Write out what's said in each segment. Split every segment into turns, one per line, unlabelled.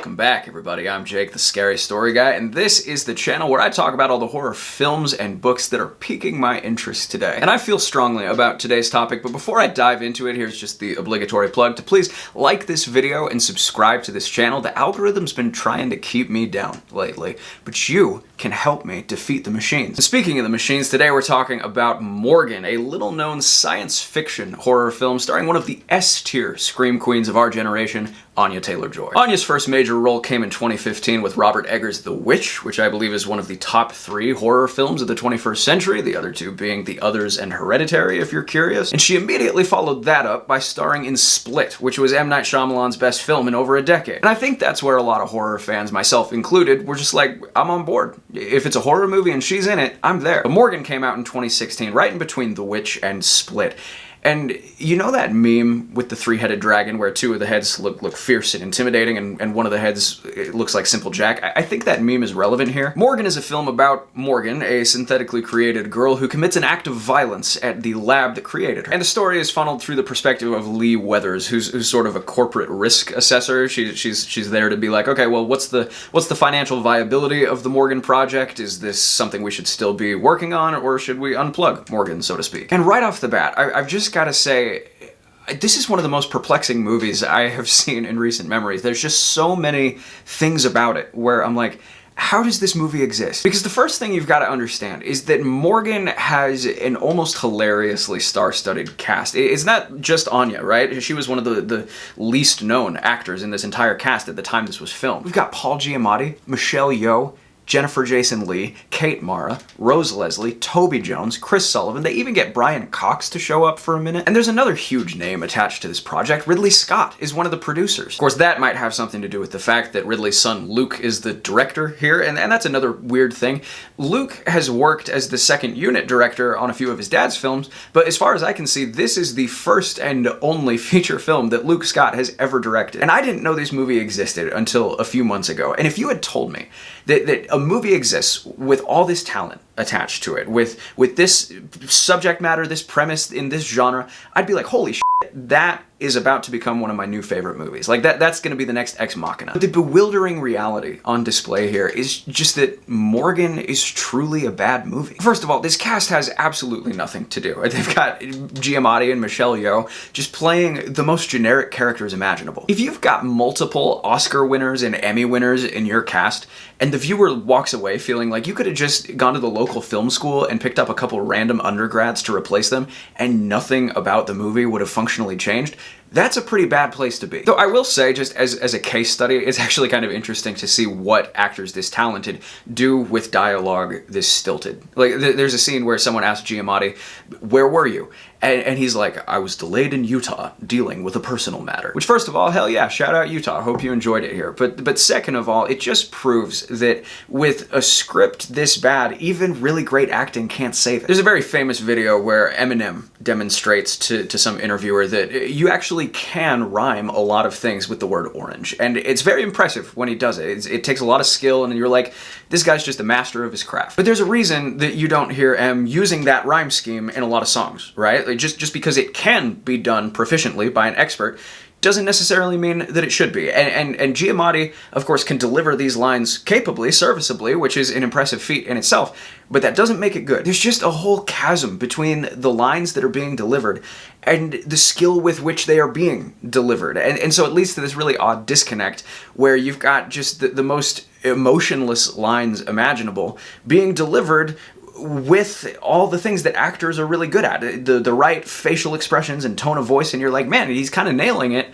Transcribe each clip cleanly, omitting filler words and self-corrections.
Welcome back, everybody. I'm Jake, the Scary Story Guy, and this is the channel where I talk about all the horror films and books that are piquing my interest today. And I feel strongly about today's topic, but before I dive into it, here's just the obligatory plug to please like this video and subscribe to this channel. The algorithm's been trying to keep me down lately, but you can help me defeat the machines. And speaking of the machines, today we're talking about Morgan, a little-known science fiction horror film starring one of the S-tier scream queens of our generation, Anya Taylor-Joy. Anya's first major role came in 2015 with Robert Eggers' The Witch, which I believe is one of the top 3 horror films of the 21st century, the other 2 being The Others and Hereditary, if you're curious. And she immediately followed that up by starring in Split, which was M. Night Shyamalan's best film in over a decade. And I think that's where a lot of horror fans, myself included, were just like, I'm on board. If it's a horror movie and she's in it, I'm there. But Morgan came out in 2016, right in between The Witch and Split. And you know that meme with the 3-headed dragon where 2 of the heads look fierce and intimidating and one of the heads looks like Simple Jack? I think that meme is relevant here. Morgan is a film about Morgan, a synthetically created girl who commits an act of violence at the lab that created her. And the story is funneled through the perspective of Lee Weathers, who's sort of a corporate risk assessor. She's there to be like, okay, well, what's the financial viability of the Morgan project? Is this something we should still be working on, or should we unplug Morgan, so to speak? And right off the bat, I've just gotta say, this is one of the most perplexing movies I have seen in recent memories. There's just so many things about it where I'm like, how does this movie exist? Because the first thing you've got to understand is that Morgan has an almost hilariously star-studded cast. It's not just Anya, right? She was one of the least known actors in this entire cast at the time this was filmed. We've got Paul Giamatti, Michelle Yeoh, Jennifer Jason Leigh, Kate Mara, Rose Leslie, Toby Jones, Chris Sullivan. They even get Brian Cox to show up for a minute. And there's another huge name attached to this project. Ridley Scott is one of the producers. Of course, that might have something to do with the fact that Ridley's son Luke is the director here, and that's another weird thing. Luke has worked as the second unit director on a few of his dad's films, but as far as I can see, this is the first and only feature film that Luke Scott has ever directed. And I didn't know this movie existed until a few months ago. And if you had told me that a movie exists with all this talent attached to it, with this subject matter, this premise in this genre, I'd be like, holy shit, that is about to become one of my new favorite movies. Like, that's gonna be the next Ex Machina. But the bewildering reality on display here is just that Morgan is truly a bad movie. First of all, this cast has absolutely nothing to do. They've got Giamatti and Michelle Yeoh just playing the most generic characters imaginable. If you've got multiple Oscar winners and Emmy winners in your cast, and the viewer walks away feeling like you could have just gone to the local film school and picked up a couple random undergrads to replace them, and nothing about the movie would have functionally changed, that's a pretty bad place to be. Though I will say, just as a case study, it's actually kind of interesting to see what actors this talented do with dialogue this stilted. Like, there's a scene where someone asks Giamatti, "Where were you?" And he's like, "I was delayed in Utah, dealing with a personal matter." Which, first of all, hell yeah, shout out Utah. Hope you enjoyed it here. But second of all, it just proves that with a script this bad, even really great acting can't save it. There's a very famous video where Eminem demonstrates to some interviewer that you actually can rhyme a lot of things with the word orange. And it's very impressive when he does it. It takes a lot of skill, and you're like, this guy's just a master of his craft. But there's a reason that you don't hear M using that rhyme scheme in a lot of songs, right? Like, just because it can be done proficiently by an expert doesn't necessarily mean that it should be. And Giamatti, of course, can deliver these lines capably, serviceably, which is an impressive feat in itself, but that doesn't make it good. There's just a whole chasm between the lines that are being delivered and the skill with which they are being delivered. And so it leads to this really odd disconnect where you've got just the most emotionless lines imaginable being delivered with all the things that actors are really good at. The right facial expressions and tone of voice, and you're like, man, he's kind of nailing it,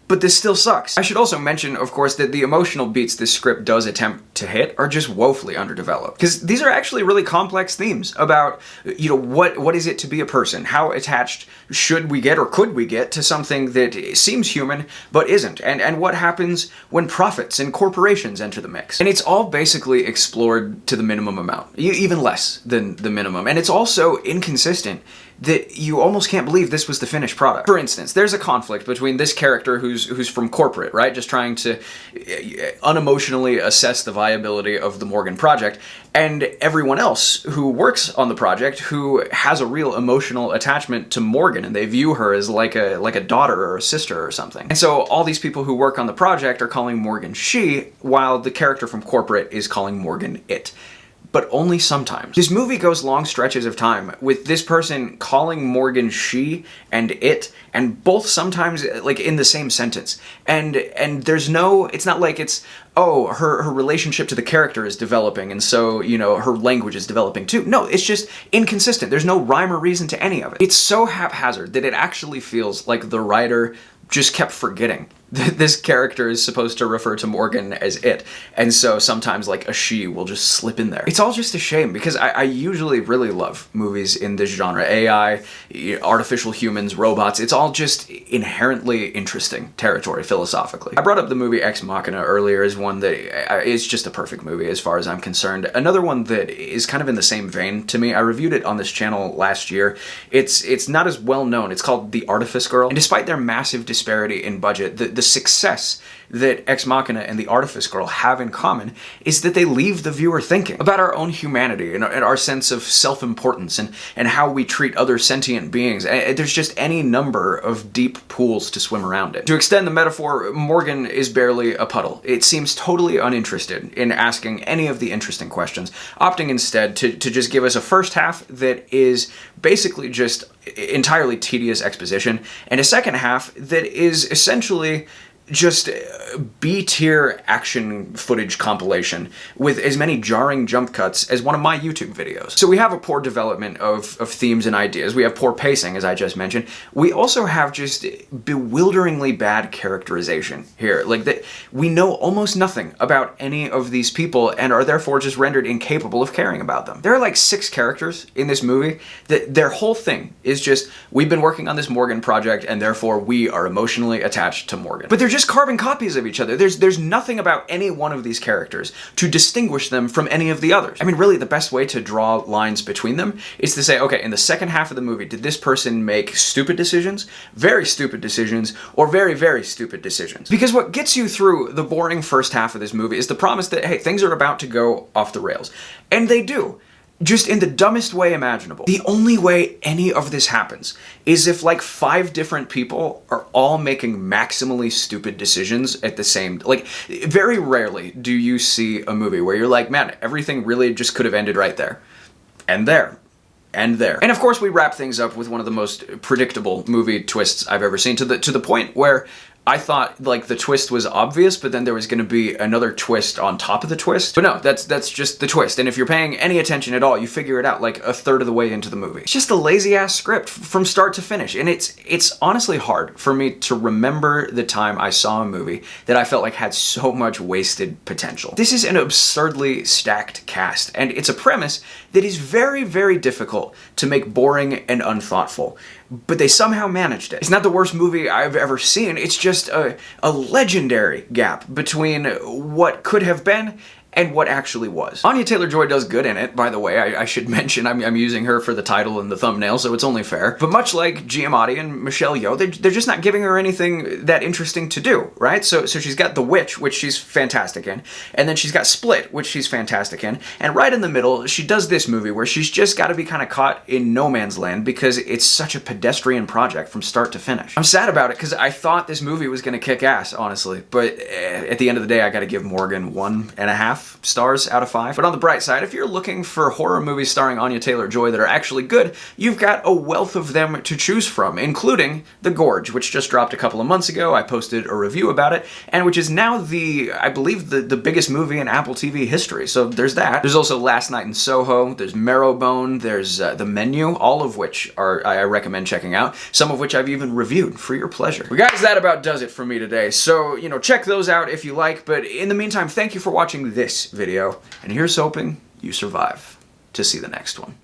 but this still sucks. I should also mention, of course, that the emotional beats this script does attempt to hit are just woefully underdeveloped. Because these are actually really complex themes about, you know, what is it to be a person? How attached should we get or could we get to something that seems human but isn't? And what happens when profits and corporations enter the mix? And it's all basically explored to the minimum amount, even less than the minimum. And it's also inconsistent that you almost can't believe this was the finished product. For instance, there's a conflict between this character who's from corporate, right? Just trying to unemotionally assess the viability of the Morgan project, and everyone else who works on the project who has a real emotional attachment to Morgan, and they view her as like a daughter or a sister or something. And so all these people who work on the project are calling Morgan she, while the character from corporate is calling Morgan it. But only sometimes. This movie goes long stretches of time with this person calling Morgan she and it, and both sometimes like in the same sentence. And there's no, it's not like it's, oh, her relationship to the character is developing, and so, you know, her language is developing too. No, it's just inconsistent. There's no rhyme or reason to any of it. It's so haphazard that it actually feels like the writer just kept forgetting that this character is supposed to refer to Morgan as it, and so sometimes like a she will just slip in there. It's all just a shame, because I usually really love movies in this genre. AI, artificial humans, robots, it's all just inherently interesting territory philosophically. I brought up the movie Ex Machina earlier as one that is just a perfect movie as far as I'm concerned. Another one that is kind of in the same vein to me, I reviewed it on this channel last year. It's not as well known. It's called The Artifice Girl, and despite their massive disparity in budget, the success that Ex Machina and The Artifice Girl have in common is that they leave the viewer thinking about our own humanity and our sense of self-importance and how we treat other sentient beings. There's just any number of deep pools to swim around in. To extend the metaphor, Morgan is barely a puddle. It seems totally uninterested in asking any of the interesting questions, opting instead to just give us a first half that is basically just entirely tedious exposition, and a second half that is essentially just B-tier action footage compilation with as many jarring jump cuts as one of my YouTube videos. So we have a poor development of themes and ideas. We have poor pacing, as I just mentioned. We also have just bewilderingly bad characterization here. Like, that we know almost nothing about any of these people and are therefore just rendered incapable of caring about them. There are like 6 characters in this movie that their whole thing is just, we've been working on this Morgan project and therefore we are emotionally attached to Morgan. But they're just carbon copies of each other. There's nothing about any one of these characters to distinguish them from any of the others. I mean, really, the best way to draw lines between them is to say, okay, in the second half of the movie, did this person make stupid decisions, very stupid decisions, or very, very stupid decisions? Because what gets you through the boring first half of this movie is the promise that, hey, things are about to go off the rails. And they do. Just in the dumbest way imaginable. The only way any of this happens is if like 5 different people are all making maximally stupid decisions at the same, like, very rarely do you see a movie where you're like, man, everything really just could have ended right there. And there. And there. And of course we wrap things up with one of the most predictable movie twists I've ever seen, to the point where I thought, like, the twist was obvious, but then there was going to be another twist on top of the twist. But no, that's just the twist. And if you're paying any attention at all, you figure it out like a third of the way into the movie. It's just a lazy-ass script from start to finish. And it's honestly hard for me to remember the time I saw a movie that I felt like had so much wasted potential. This is an absurdly stacked cast, and it's a premise that is very, very difficult to make boring and unthoughtful. But they somehow managed it. It's not the worst movie I've ever seen, it's just a legendary gap between what could have been and what actually was. Anya Taylor-Joy does good in it, by the way. I should mention I'm using her for the title and the thumbnail, so it's only fair. But much like Giamatti and Michelle Yeoh, they're just not giving her anything that interesting to do, right? So she's got The Witch, which she's fantastic in, and then she's got Split, which she's fantastic in, and right in the middle, she does this movie where she's just got to be kind of caught in no man's land because it's such a pedestrian project from start to finish. I'm sad about it because I thought this movie was going to kick ass, honestly, but at the end of the day, I got to give Morgan 1.5 stars out of 5. But on the bright side, if you're looking for horror movies starring Anya Taylor-Joy that are actually good, you've got a wealth of them to choose from, including The Gorge, which just dropped a couple of months ago. I posted a review about it, and which is now I believe the biggest movie in Apple TV history. So there's that. There's also Last Night in Soho, there's Marrowbone, there's The Menu, all of which I recommend checking out, some of which I've even reviewed for your pleasure. Well, guys, that about does it for me today. So, you know, check those out if you like, but in the meantime, thank you for watching this video, and here's hoping you survive to see the next one.